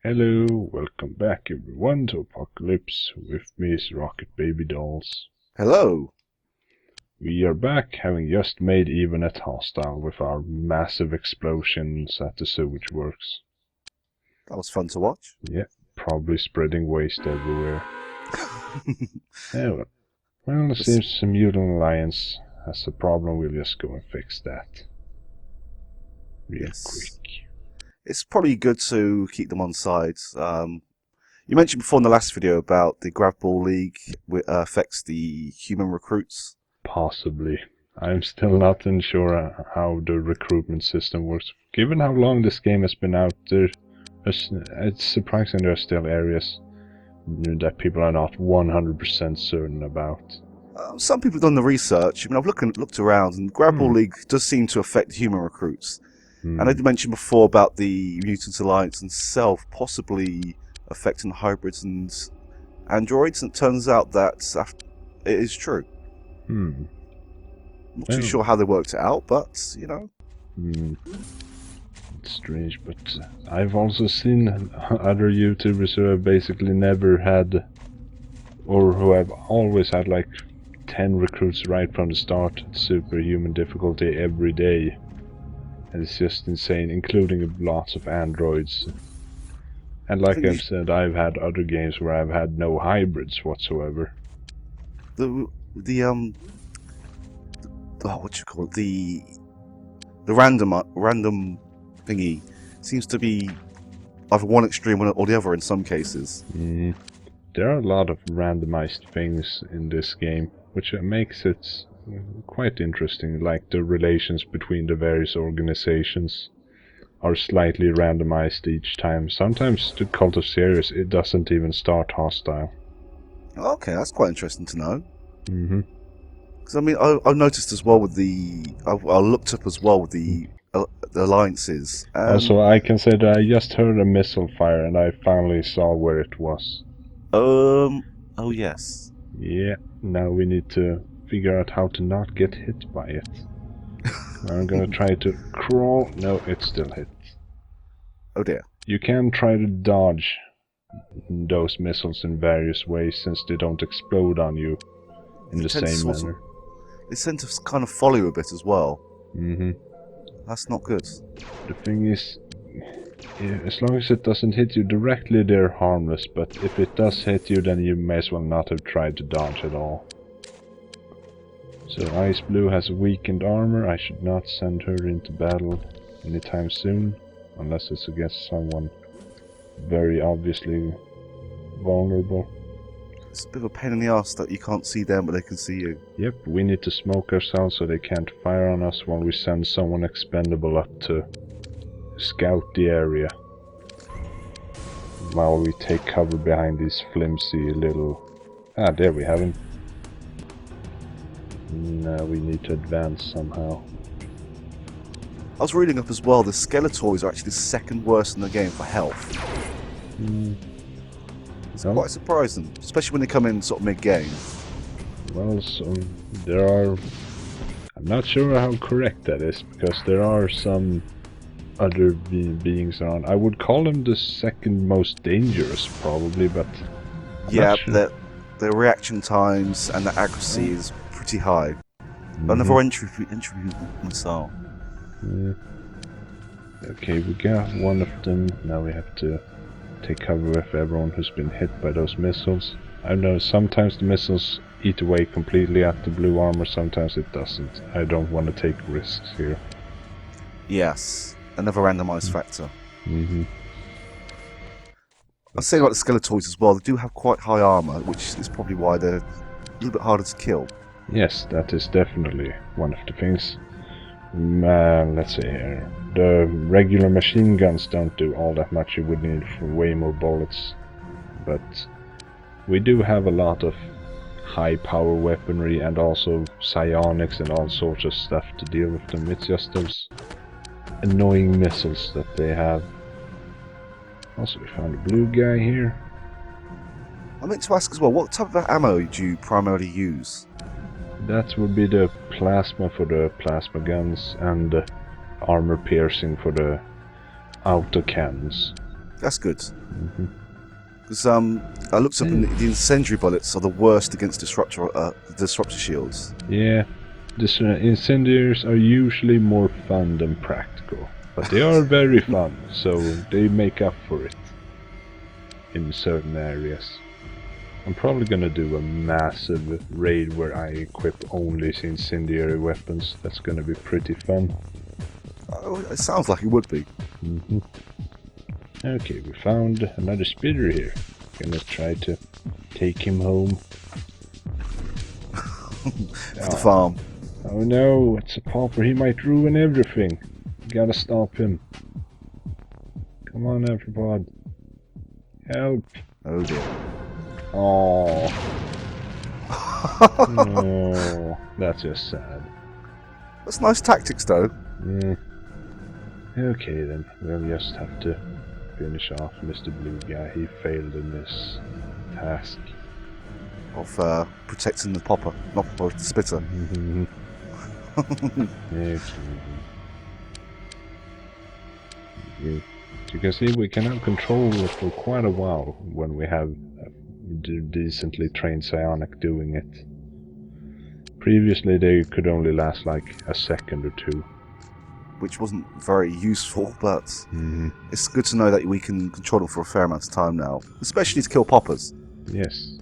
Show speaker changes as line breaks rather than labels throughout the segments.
Hello, welcome back everyone to Apocalypse. With me is Rocket Baby Dolls.
Hello.
We are back, having just made even at hostile with our massive explosions at the sewage works.
That was fun to watch.
Yeah, probably spreading waste everywhere. Yeah, well, it seems the Mutant Alliance has a problem. We'll just go and fix that real quick.
It's probably good to keep them on side. You mentioned before in the last video about the Grab Ball League affects the human recruits.
Possibly. I'm still not sure how the recruitment system works. Given how long this game has been out, it's surprising there are still areas that people are not 100% certain about.
Some people have done the research. I mean, I've looked around, and Grab Ball League does seem to affect human recruits. And I did mention before about the Mutant Alliance itself possibly affecting hybrids and androids, and it turns out that it is true. I'm not too sure how they worked it out, but, you know.
It's strange, but I've also seen other YouTubers who have basically never had, or who have always had like 10 recruits right from the start, superhuman difficulty every day. And it's just insane, including lots of androids. And like I've said, I've had other games where I've had no hybrids whatsoever.
What you call it? The random thingy seems to be either one extreme or the other in some cases.
There are a lot of randomized things in this game, which makes it quite interesting, like the relations between the various organizations are slightly randomized each time. Sometimes the Cult of Sirius, it doesn't even start hostile.
Okay, that's quite interesting to know. Because I mean, I noticed as well with I looked up as well with the alliances.
Also, I can say that I just heard a missile fire and I finally saw where it was.
Oh yes.
Yeah, now we need to figure out how to not get hit by it. I'm gonna try to crawl. No, it still hits.
Oh dear.
You can try to dodge those missiles in various ways since they don't explode on you in the same manner.
They tend to kind of follow you a bit as well. That's not good.
The thing is, as long as it doesn't hit you directly, they're harmless, but if it does hit you, then you may as well not have tried to dodge at all. So Ice Blue has weakened armor. I should not send her into battle anytime soon, unless it's against someone very obviously vulnerable.
It's a bit of a pain in the ass that you can't see them, but they can see you.
Yep, we need to smoke ourselves so they can't fire on us while we send someone expendable up to scout the area. While we take cover behind these flimsy little... Ah, there we have him. Now we need to advance somehow.
I was reading up as well, the Skeletoids are actually the second worst in the game for health. It's quite surprising, especially when they come in sort of mid-game.
Well, so there are... I'm not sure how correct that is, because there are some other beings around. I would call them the second most dangerous, probably, but...
Yeah, sure. Their reaction times and the accuracy is pretty high. Another entry missile.
Okay, we got one of them. Now we have to take cover with everyone who's been hit by those missiles. I know sometimes the missiles eat away completely at the blue armor, sometimes it doesn't. I don't want to take risks here.
Yes, another randomized factor. I'd say about the Skeletoids as well, they do have quite high armor, which is probably why they're a little bit harder to kill.
Yes, that is definitely one of the things. Let's see here. The regular machine guns don't do all that much. You would need for way more bullets. But we do have a lot of high power weaponry and also psionics and all sorts of stuff to deal with them. It's just those annoying missiles that they have. Also, we found a blue guy here.
I meant to ask as well, what type of ammo do you primarily use?
That would be the plasma for the plasma guns and the armor piercing for the auto cannons.
That's good.
Mm-hmm.
Because I looked up and the incendiary bullets are the worst against disruptor shields.
Yeah, incendiaries are usually more fun than practical, but they are very fun, so they make up for it in certain areas. I'm probably gonna do a massive raid where I equip only incendiary weapons. That's gonna be pretty fun.
Oh, it sounds like it would be.
Mm-hmm. Okay, we found another speeder here. Gonna try to take him home.
For the farm.
Oh no, it's a pauper. He might ruin everything. Gotta stop him. Come on, everybody. Help.
Oh dear.
Oh. Oh, that's just sad.
That's nice tactics, though.
Yeah. Okay then, we'll just have to finish off Mr. Blue Guy. He failed in this task.
Of protecting the popper, not the spitter.
Okay. You can see we can have control for quite a while when we have a decently trained psionic doing it. Previously they could only last like a second or two.
Which wasn't very useful, but it's good to know that we can control them for a fair amount of time now. Especially to kill poppers.
Yes.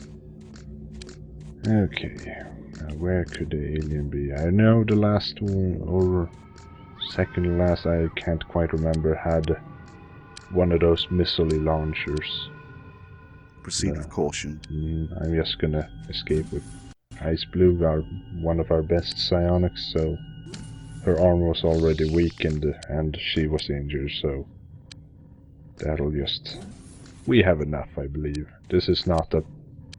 Okay. Now where could the alien be? I know the last one, or second to last, I can't quite remember, had one of those missile launchers.
Proceed with caution.
I'm just gonna escape with Ice Blue, one of our best psionics, so her arm was already weakened and she was injured, so that'll just... We have enough, I believe. This is not a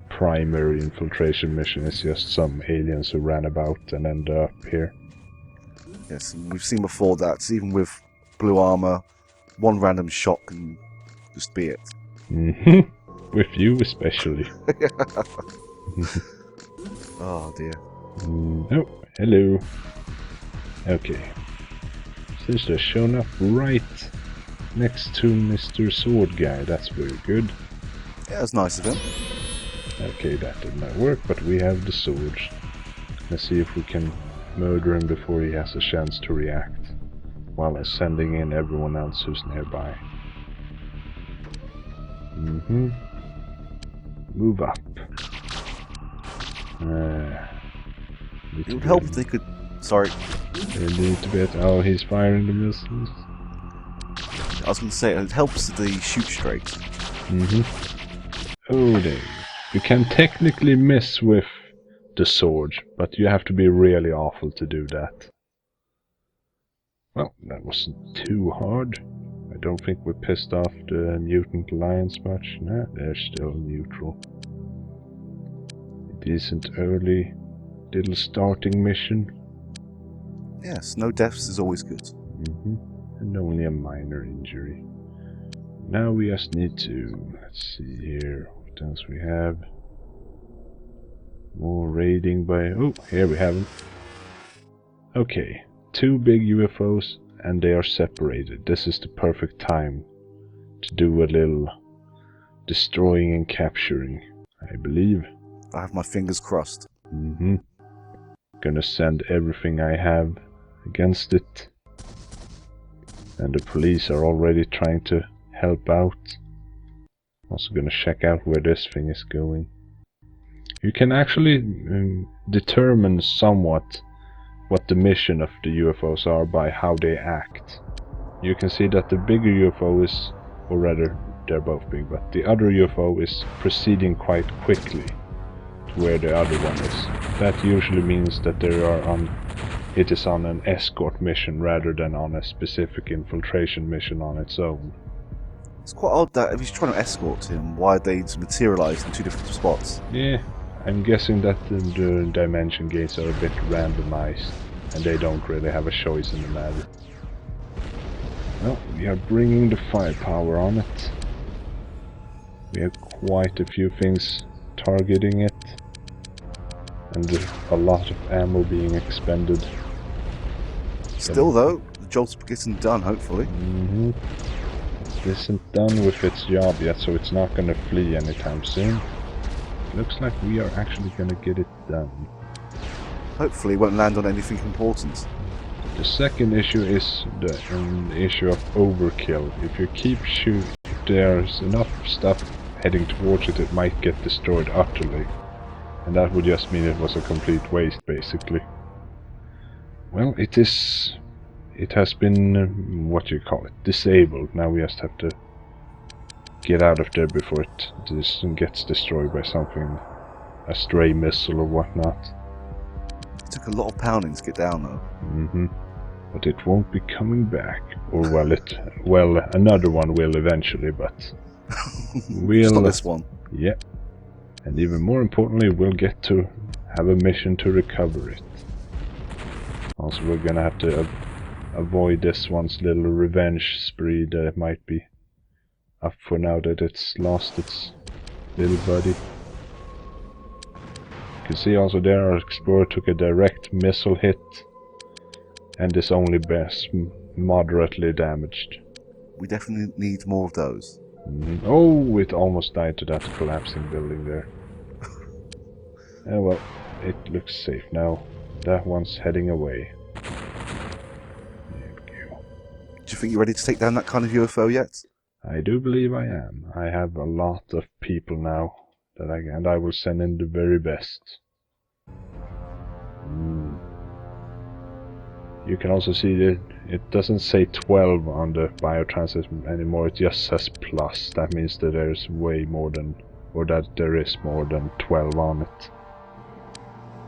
primary infiltration mission, it's just some aliens who ran about and ended up here.
Yes, and we've seen before that even with blue armor, one random shot can just be it.
With you especially.
Oh dear.
Oh, hello. Okay. Seems to have shown up right next to Mr. Sword Guy. That's very good.
Yeah, that's nice of him.
Okay, that did not work, but we have the swords. Let's see if we can murder him before he has a chance to react, while sending in everyone else who's nearby. Move up.
It would help if they could... Sorry.
A little bit. Oh, he's firing the missiles.
I was going to say, it helps that they shoot straight.
Oh, there. You can technically miss with the sword, but you have to be really awful to do that. Well, that wasn't too hard. I don't think we pissed off the mutant alliance much. Nah, they're still neutral. A decent early little starting mission.
Yes, no deaths is always good.
And only a minor injury. Now we just need to... Let's see here. What else we have? More raiding by... Oh, here we have them. Okay. 2 big UFOs and they are separated. This is the perfect time to do a little destroying and capturing, I believe.
I have my fingers crossed.
Gonna send everything I have against it. And the police are already trying to help out. Also gonna check out where this thing is going. You can actually determine somewhat what the mission of the UFOs are by how they act. You can see that the bigger UFO is, or rather they're both big, but the other UFO is proceeding quite quickly to where the other one is. That usually means that it is on an escort mission rather than on a specific infiltration mission on its own.
It's quite odd that if he's trying to escort him, why they materialise in 2 different spots.
Yeah, I'm guessing that the dimension gates are a bit randomized and they don't really have a choice in the matter. Well, we are bringing the firepower on it. We have quite a few things targeting it and a lot of ammo being expended.
Still though, the job's getting done, hopefully.
isn't done with its job yet, so it's not gonna flee anytime soon. Looks like we are actually gonna get it done.
Hopefully it won't land on anything important.
The second issue is the issue of overkill. If you keep shooting, if there's enough stuff heading towards it, it might get destroyed utterly. And that would just mean it was a complete waste, basically. Well, it has been, what do you call it, disabled. Now we just have to get out of there before it gets destroyed by something, a stray missile or whatnot.
It took a lot of pounding to get down though.
But it won't be coming back. Or well, another one will eventually, but
It's not this one.
Yeah. And even more importantly, we'll get to have a mission to recover it. Also, we're gonna have to avoid this one's little revenge spree that it might be up for now that it's lost its little buddy. You can see also there our explorer took a direct missile hit and is only moderately damaged.
We definitely need more of those.
Oh, it almost died to that collapsing building there. Oh well, it looks safe now. That one's heading away. There we go.
Do you think you're ready to take down that kind of UFO yet?
I do believe I am. I have a lot of people now that I will send in the very best. You can also see that it doesn't say 12 on the biotransistor anymore, it just says plus. That means that there's way more than, or that there is more than 12 on it.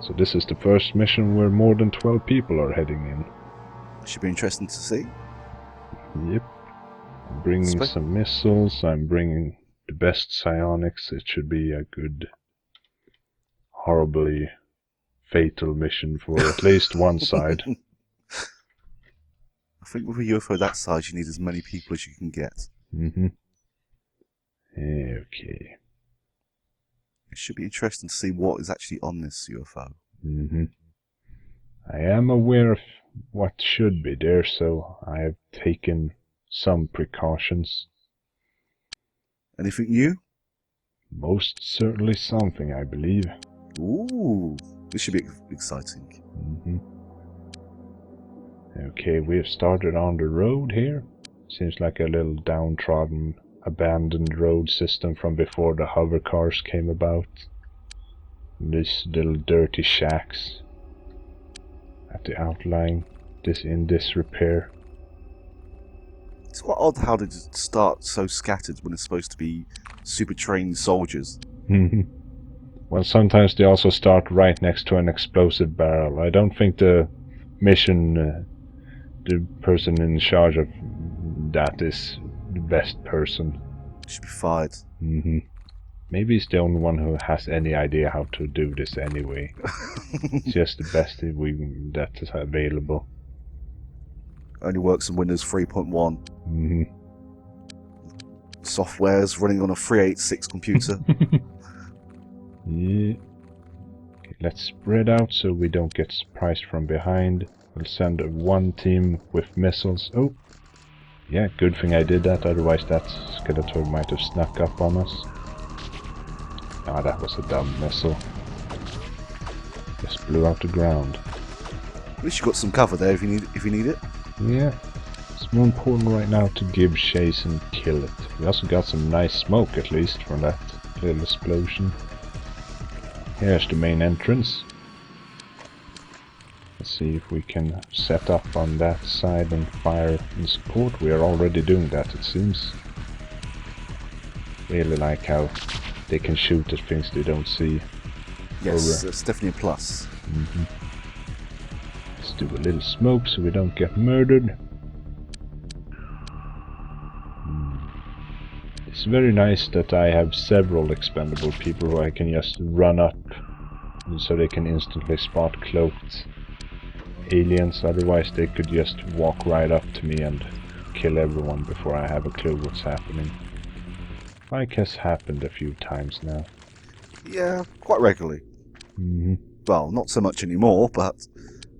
So this is the first mission where more than 12 people are heading in.
Should be interesting to see.
Yep. I'm bringing some missiles, I'm bringing the best psionics. It should be a good, horribly fatal mission for at least one side.
I think with a UFO that size, you need as many people as you can get.
Okay.
It should be interesting to see what is actually on this UFO.
I am aware of what should be there, so I have taken some precautions.
Anything new?
Most certainly something, I believe.
Ooh, this should be exciting.
Okay, we have started on the road here. Seems like a little downtrodden, abandoned road system from before the hover cars came about. These little dirty shacks at the outline, in disrepair.
It's quite odd how they just start so scattered when it's supposed to be super trained soldiers.
Well, sometimes they also start right next to an explosive barrel. I don't think the mission, the person in charge of that is the best person.
Should be fired.
Maybe he's the only one who has any idea how to do this anyway. It's just the best that is available.
Only works on Windows 3.1. Software's running on a 386 computer.
Yeah. Okay, let's spread out so we don't get surprised from behind. We'll send one team with missiles. Oh, yeah, good thing I did that, otherwise that Skeletor might have snuck up on us. Ah, that was a dumb missile. Just blew out the ground.
At least you got some cover there if you need it.
Yeah, it's more important right now to give chase and kill it. We also got some nice smoke at least from that little explosion. Here's the main entrance. Let's see if we can set up on that side and fire in support. We are already doing that, it seems. Really like how they can shoot at things they don't see.
Yes, that's definitely a plus.
Let's do a little smoke so we don't get murdered. It's very nice that I have several expendable people who I can just run up so they can instantly spot cloaked aliens. Otherwise they could just walk right up to me and kill everyone before I have a clue what's happening. Like has happened a few times now.
Yeah, quite regularly. Well, not so much anymore, but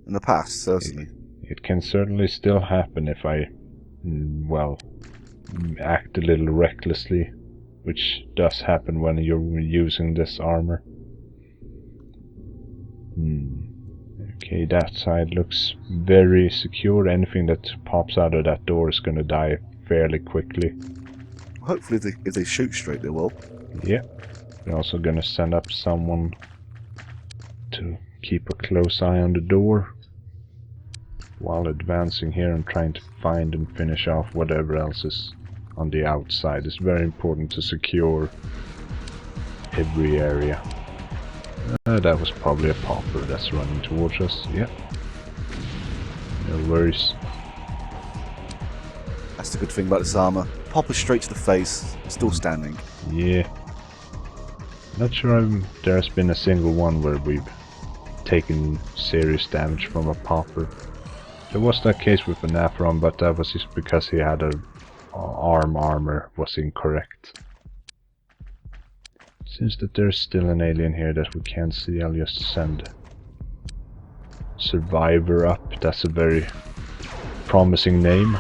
in the past, certainly.
It can certainly still happen if I, well, act a little recklessly, which does happen when you're using this armor. Okay, that side looks very secure. Anything that pops out of that door is gonna die fairly quickly.
Hopefully, if they shoot straight, they will.
Yeah. We're also gonna send up someone to keep a close eye on the door while advancing here and trying to find and finish off whatever else is on the outside. It's very important to secure every area. That was probably a popper that's running towards us. Yep. No worries.
That's the good thing about this armor. Popper straight to the face, still standing.
Yeah. Not sure there's been a single one where we've taken serious damage from a popper. There was that case with an Aphron, but that was just because he had a armor was incorrect. Seems that there's still an alien here that we can't see. I'll just send Survivor up. That's a very promising name.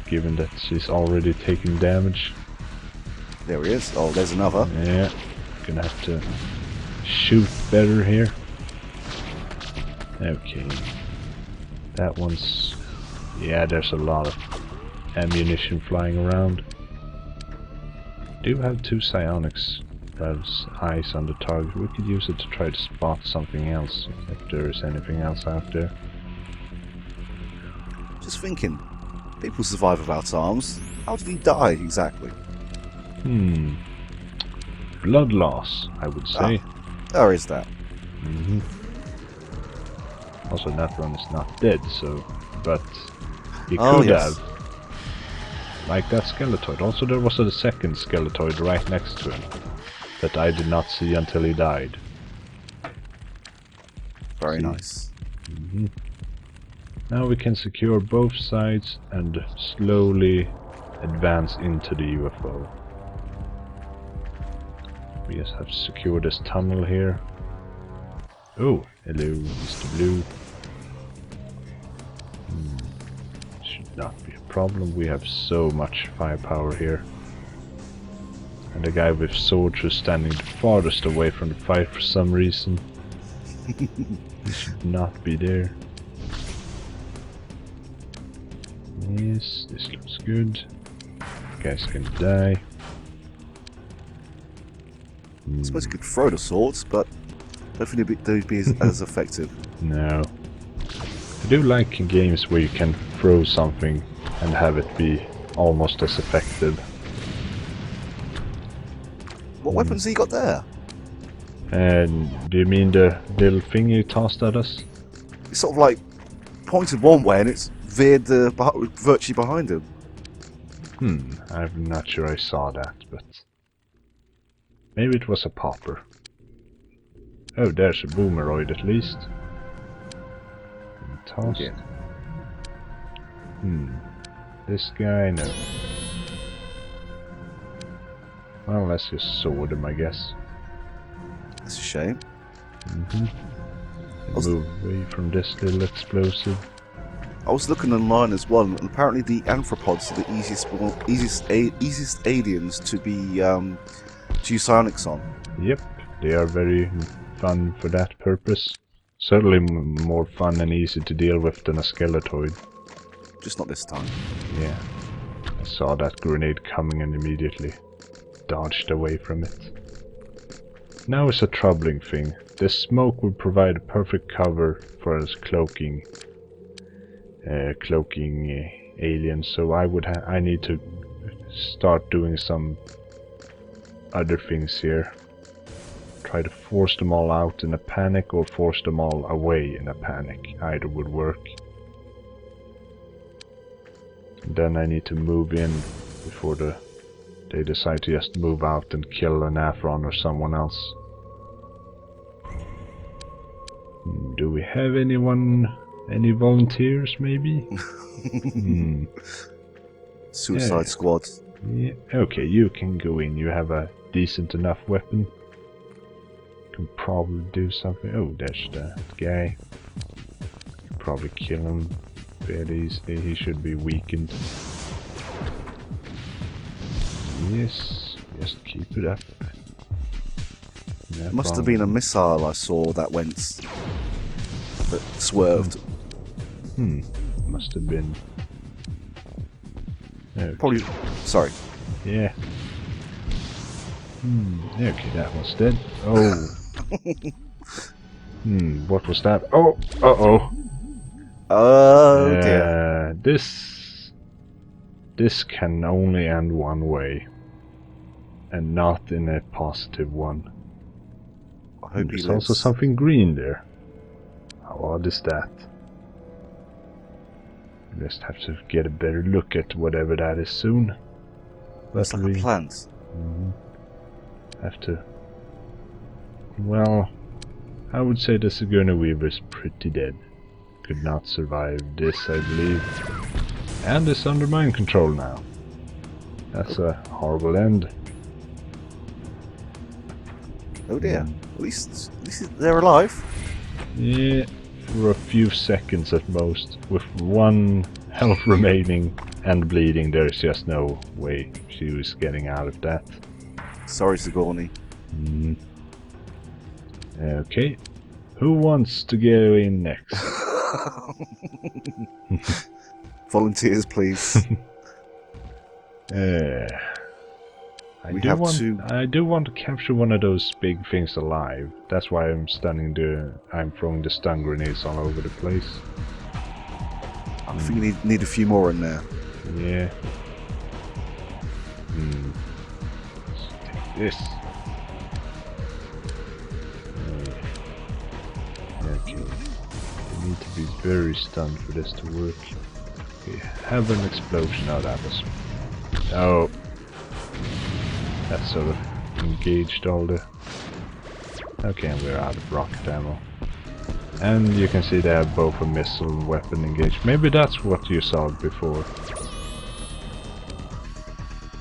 Given that she's already taking damage.
There he is. Oh, there's another.
Yeah, gonna have to shoot better here. Okay. That one's... yeah, there's a lot of ammunition flying around. Do have 2 psionics. Has eyes on the target. We could use it to try to spot something else, if there is anything else out there.
Just thinking, people survive without arms. How did he die exactly?
Blood loss, I would say.
There is that.
Also, Natron is not dead, so... but... he
Oh,
could
yes.
have. Like that skeletoid. Also, there was a second skeletoid right next to him that I did not see until he died.
Very nice.
Now we can secure both sides and slowly advance into the UFO. We just have to secure this tunnel here. Oh, hello, Mr. Blue. Should not be a problem. We have so much firepower here. And the guy with swords was standing the farthest away from the fight for some reason. He should not be there. Yes, this looks good. Guy's gonna die.
I suppose you could throw the swords, but I don't think they'd be as effective.
No. I do like games where you can throw something and have it be almost as effective.
What weapons have you got there?
And do you mean the little thing you tossed at us?
It's sort of like pointed one way and it's veered virtually behind him.
I'm not sure I saw that, but... maybe it was a popper. Oh, there's a boomeroid at least. Tossed.
Yeah.
This guy, no. Well, let's just sword him, I guess.
That's a shame.
Move away from this little explosive.
I was looking online as well, and apparently the anthropods are the easiest aliens to be to use psionics on.
Yep, they are very fun for that purpose. Certainly more fun and easy to deal with than a skeletoid.
Just not this time.
Yeah, I saw that grenade coming and immediately dodged away from it. Now is a troubling thing. This smoke would provide a perfect cover for us cloaking aliens, so I need to start doing some other things here. Try to force them all out in a panic or force them all away in a panic. Either would work. Then I need to move in before they decide to just move out and kill an Aphron or someone else. Do we have any volunteers maybe?
Suicide Squad.
Yeah. Okay, you can go in. You have a decent enough weapon. Can probably do something. Oh, there's that guy. Could probably kill him. fairly easily. He should be weakened. Yes, just keep it up. No
It must have
problem.
been a missile I saw that swerved.
Must have been. Okay.
Probably. Sorry.
Yeah. Okay, that was dead. Oh. What was that? Oh. Uh-oh.
Oh dear.
This can only end one way, and not in a positive one.
I hope he
There's
lives.
also something green there. How odd is that? Just have to get a better look at whatever that is soon.
Looks
But
like
we
a plant.
have to. Well, I would say the Sigourney Weaver is pretty dead. Could not survive this, I believe. And is under mind control now. That's a horrible end.
Oh dear. At least they're alive.
Yeah, for a few seconds at most. With one health remaining and bleeding, there's just no way she was getting out of that.
Sorry, Sigourney.
Okay, who wants to go in next?
Volunteers, please.
I
We
do
have
want
to.
to capture one of those big things alive. That's why I'm throwing the stun grenades all over the place.
I think you need a few more in there.
Yeah. Let's take this. Okay. You need to be very stunned for this to work. We have an explosion. Oh, that was. Oh. That sort of engaged all the. Okay, and we're out of rocket ammo. And you can see they have both a missile and weapon engaged. Maybe that's what you saw before.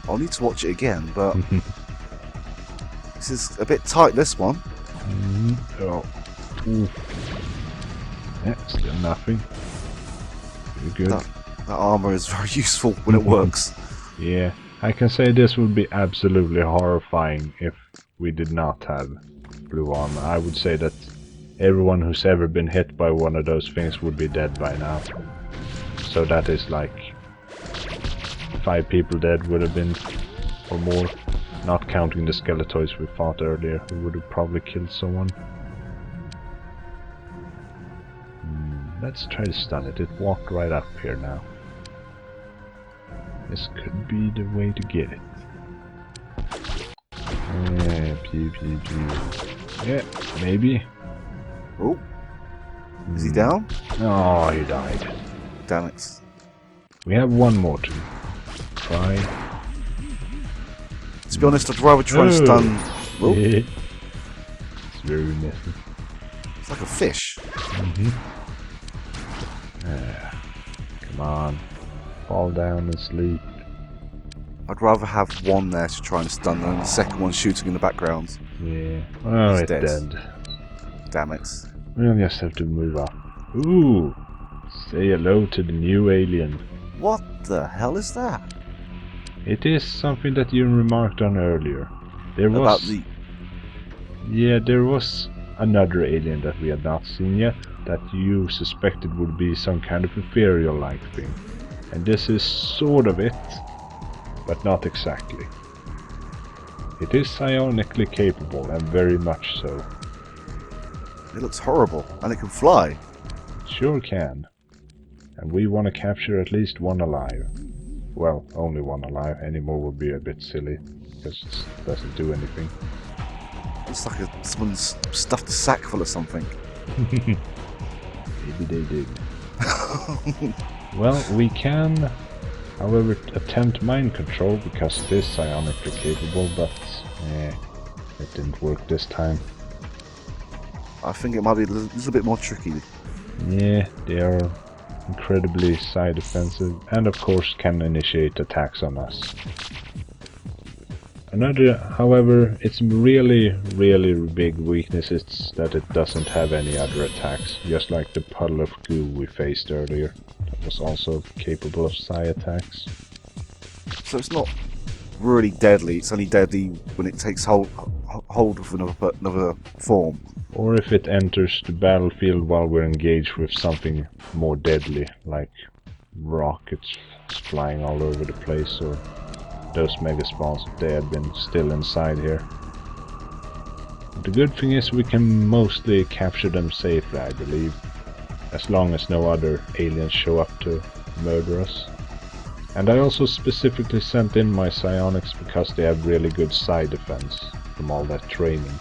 I'll need to watch it again, but this is a bit tight, this one.
Oh. Ooh. Yeah, still nothing. Pretty good.
That armor is very useful when it works.
Yeah, I can say this would be absolutely horrifying if we did not have blue armor. I would say that everyone who's ever been hit by one of those things would be dead by now. So that is like 5 people dead would have been, or more, not counting the Skeletoids we fought earlier, who would have probably killed someone. Let's try to stun it. It walked right up here now. This could be the way to get it. Pew, pew, pew. Yeah, maybe.
Oh, is he down?
Oh, he died.
Damn it.
We have one more to try.
To be honest, I'd rather try and stun. Oh,
It's very messy.
it's like a fish.
Come on. Fall down and sleep.
I'd rather have one there to try and stun than the second one shooting in the background.
Yeah. Oh,
He's
it's dead.
Damn it.
We'll just have to move up. Ooh! Say hello to the new alien.
What the hell is that?
It is something that you remarked on earlier. There
About
was...
the...
Yeah, there was another alien that we had not seen yet, that you suspected would be some kind of ethereal-like thing. And this is sort of it, but not exactly. It is psionically capable, and very much so.
It looks horrible, and it can fly.
It sure can. And we want to capture at least one alive. Well, only one alive. Any more would be a bit silly, because it doesn't do anything.
Looks like someone's stuffed a sack full of something.
Maybe they did. Well, we can, however, attempt mind control, because it is psionically capable, but it didn't work this time.
I think it might be a little bit more tricky.
Yeah, they are incredibly side offensive, and of course can initiate attacks on us. Another, however, its really big weakness is that it doesn't have any other attacks, just like the puddle of goo we faced earlier. was also capable of psi attacks.
So it's not really deadly. It's only deadly when it takes hold of another form.
Or if it enters the battlefield while we're engaged with something more deadly, like rockets flying all over the place, or those mega spawns if they had been still inside here. The good thing is we can mostly capture them safely, I believe, as long as no other aliens show up to murder us. And I also specifically sent in my psionics because they have really good side defense from all that training.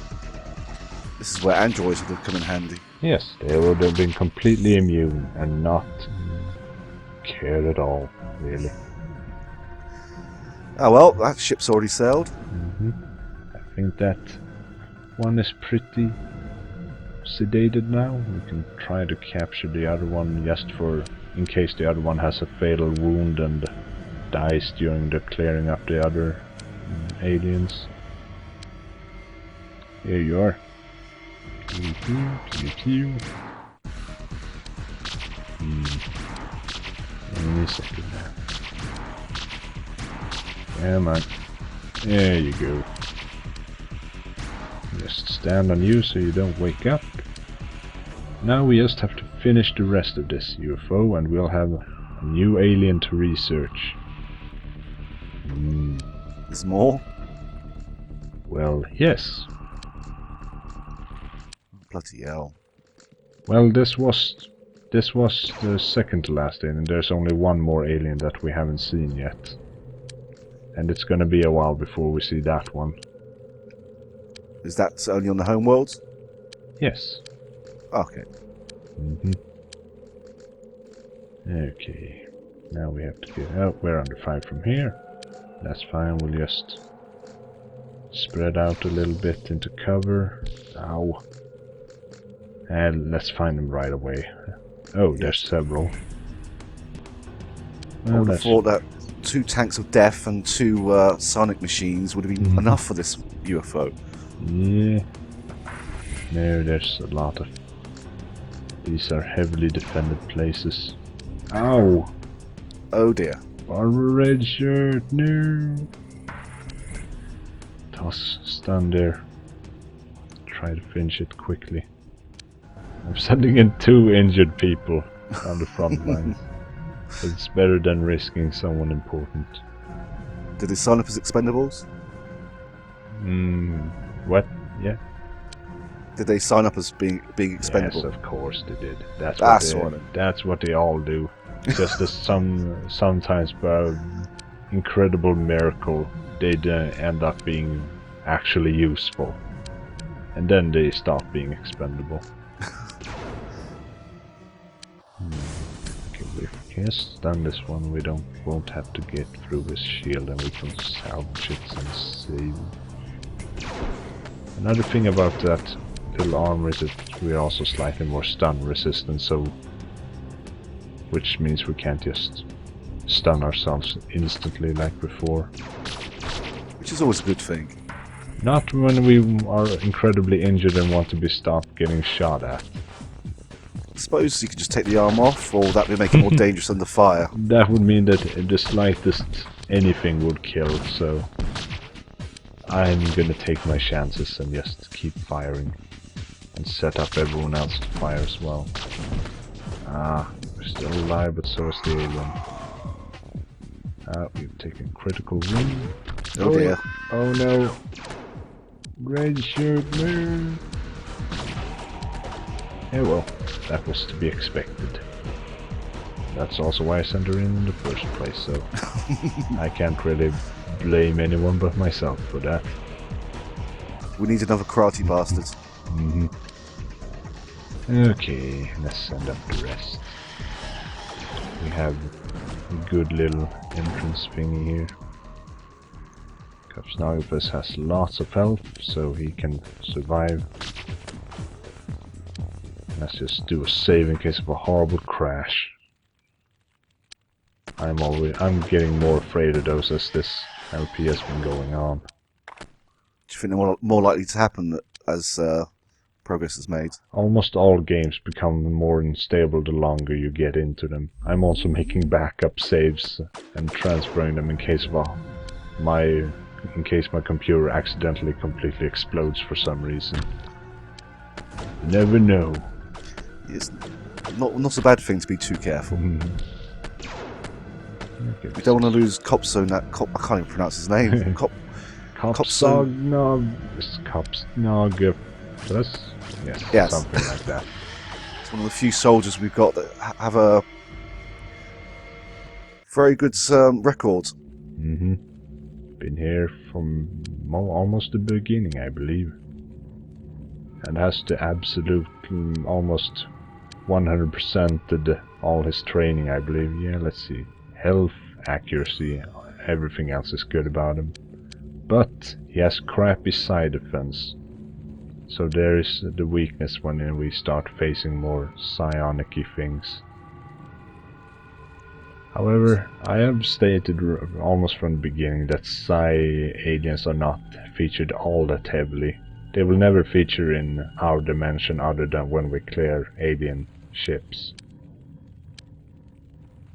This is where androids would have come in handy.
Yes, they would have been completely immune and not cared at all, really.
Oh well, that ship's already sailed.
I think that one is pretty sedated now. We can try to capture the other one just for in case the other one has a fatal wound and dies during the clearing up the other aliens. Here you are. Pew pew pew pew. Any second now. Come on. There you go. Just stand on you so you don't wake up. Now we just have to finish the rest of this UFO and we'll have a new alien to research.
There's more?
Well, yes.
Bloody hell.
Well, this was the second to last alien. There's only one more alien that we haven't seen yet. And it's gonna be a while before we see that one.
Is that only on the home worlds?
Yes.
Okay.
Okay. Now we have to get out. We're under 5 from here. That's fine. We'll just spread out a little bit into cover. Ow. And let's find them right away. Oh, there's several.
I would have thought that 2 tanks of death and 2 sonic machines would have been enough for this UFO.
Yeah. No, there's a lot of... These are heavily defended places. Ow!
Oh dear.
Barber red shirt, no! Toss, stand there. Try to finish it quickly. I'm sending in 2 injured people on the front lines. It's better than risking someone important.
Did they sign up as expendables?
What? Yeah?
Did they sign up as being expendable?
Yes, of course they did. That's what they all do. Just as sometimes by incredible miracle they end up being actually useful. And then they stop being expendable. Okay, we can stun this one, we won't have to get through his shield and we can salvage it and save. Another thing about that little armor is that we're also slightly more stun resistant, so which means we can't just stun ourselves instantly like before.
Which is always a good thing.
Not when we are incredibly injured and want to be stopped getting shot at.
I suppose you could just take the arm off, or that would make it more dangerous under fire.
That would mean that the slightest anything would kill, so I'm gonna take my chances and just keep firing. And set up everyone else to fire as well. Ah, we're still alive, but so is the alien. We've taken critical wound.
Oh dear.
Oh no. Red shirt man. Yeah, well, that was to be expected. That's also why I sent her in the first place, so I can't really blame anyone but myself for that.
We need another karate bastard.
Okay, let's send up the rest. We have a good little entrance thingy here. Kapsnagelfus has lots of health, so he can survive. Let's just do a save in case of a horrible crash. I'm getting more afraid of those as this LP has been going on.
Do you think they're more likely to happen as progress is made.
Almost all games become more unstable the longer you get into them. I'm also making backup saves and transferring them in case my computer accidentally completely explodes for some reason. You never know.
It's not a bad thing to be too careful.
Okay.
We don't want to lose Copso. I can't even pronounce his name.
Copsnog plus? Yes, something like that.
It's one of the few soldiers we've got that have a very good record.
Been here from almost the beginning, I believe. And has the absolute almost 100%ed all his training, I believe. Yeah, let's see. Health, accuracy, everything else is good about him. But he has crappy side defense. So there is the weakness when we start facing more psionic-y things. However, I have stated almost from the beginning that psi aliens are not featured all that heavily. They will never feature in our dimension other than when we clear alien ships.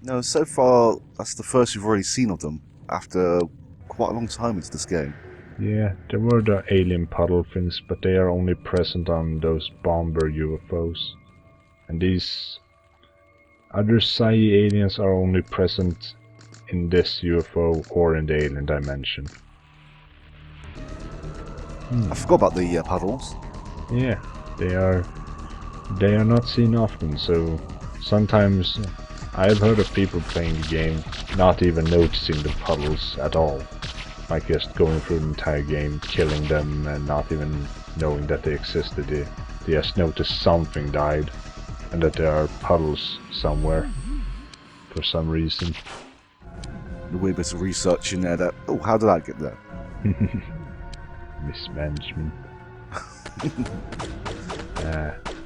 No, so far that's the first we've already seen of them after quite a long time into this game.
Yeah, there were the alien puddle things, but they are only present on those bomber UFOs. And these other psi aliens are only present in this UFO or in the alien dimension.
I forgot about the puddles.
Yeah, they are not seen often, so sometimes I've heard of people playing the game not even noticing the puddles at all. Like just going through the entire game, killing them and not even knowing that they existed. They just noticed something died and that there are puddles somewhere for some reason.
The weird bit of research in there that, oh, how did I get there?
Mismanagement.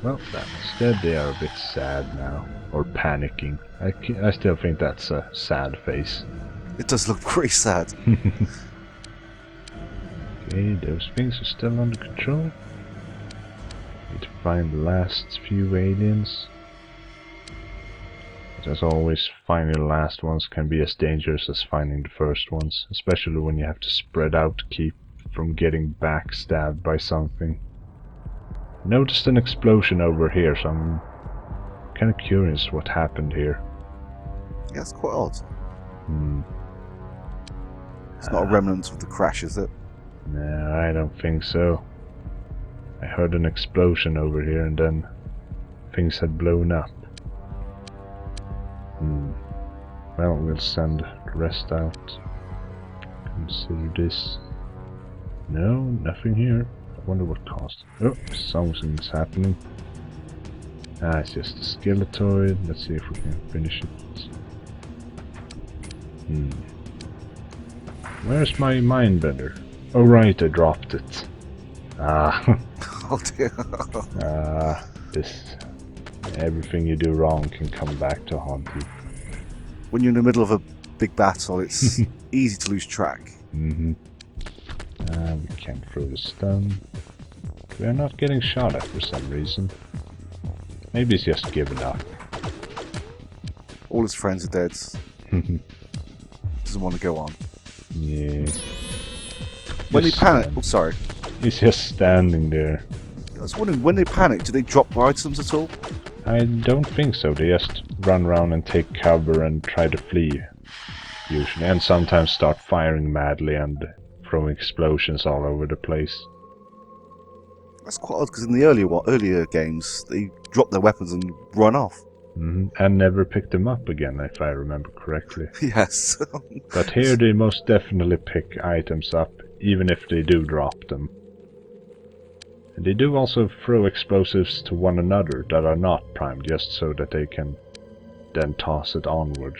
Well, instead they are a bit sad now, or panicking. I still think that's a sad face.
It does look pretty sad.
Okay, those things are still under control. Need to find the last few aliens. But as always, finding the last ones can be as dangerous as finding the first ones, especially when you have to spread out to keep from getting backstabbed by something. Noticed an explosion over here, so I'm kind of curious what happened here.
Yeah, that's quite odd.
Hmm.
It's not a remnant of the crash, is it?
No, I don't think so. I heard an explosion over here and then things had blown up. Well, we'll send the rest out. Consider this. No, nothing here. I wonder what caused it. Oh, something's happening. It's just a skeletoid. Let's see if we can finish it. Where's my mind bender? Oh right, I dropped it.
Oh dear.
This... Everything you do wrong can come back to haunt you.
When you're in the middle of a big battle, it's easy to lose track.
We can't throw the stun. We are not getting shot at for some reason. Maybe it's just given up.
All his friends are dead. Doesn't want to go on.
Yeah.
When they panic... Oh, sorry.
He's just standing there.
I was wondering, when they panic, do they drop items at all?
I don't think so. They just run around and take cover and try to flee, usually. And sometimes start firing madly and throwing explosions all over the place.
That's quite odd, because in the earlier games, they drop their weapons and run off.
And never pick them up again, if I remember correctly.
Yes.
But here they most definitely pick items up, even if they do drop them. And they do also throw explosives to one another that are not primed, just so that they can then toss it onwards.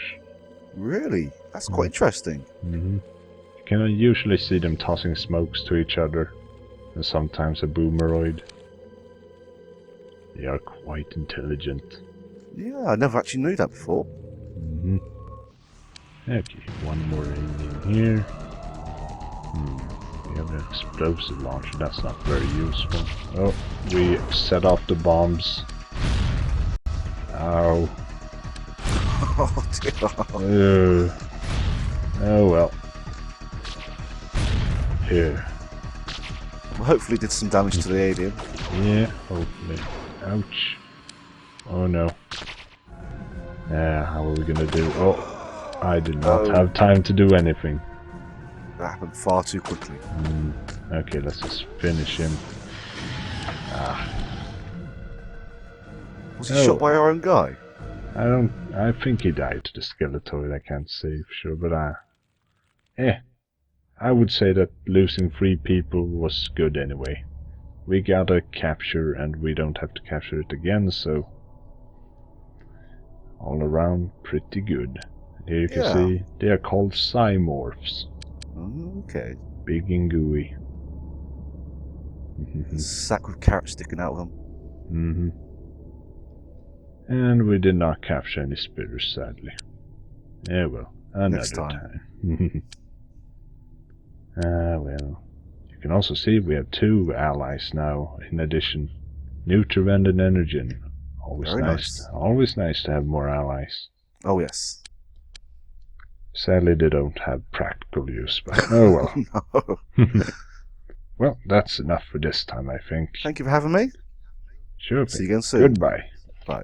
Really? That's quite interesting.
You can usually see them tossing smokes to each other, and sometimes a boomeroid. They are quite intelligent.
Yeah, I never actually knew that before.
Okay, one more alien here. We have the explosive launcher. That's not very useful. Oh, we set off the bombs. Ow.
Oh dear.
Oh well. Here.
Well, hopefully did some damage to the alien.
Yeah, hopefully. Ouch. Oh no. How are we gonna do? Oh, I did not have time to do anything.
That happened far too quickly.
Okay, let's just finish him.
Was he shot by our own guy?
I think he died to the Skeletor. I can't say for sure, but I would say that losing 3 people was good anyway. We got a capture and we don't have to capture it again, so all around pretty good. And here you can see they are called Cymorphs.
Okay.
Big and gooey.
Sack with carrots sticking out of them.
And we did not capture any spitters, sadly. Yeah, well, another
Next time.
Well, you can also see we have 2 allies now in addition. Nutrivend and Energen. Always nice to have more allies.
Oh yes.
Sadly they don't have practical use, but oh well.
No.
Well, that's enough for this time, I think.
Thank you for having me.
Sure.
See you again soon.
Goodbye.
Bye.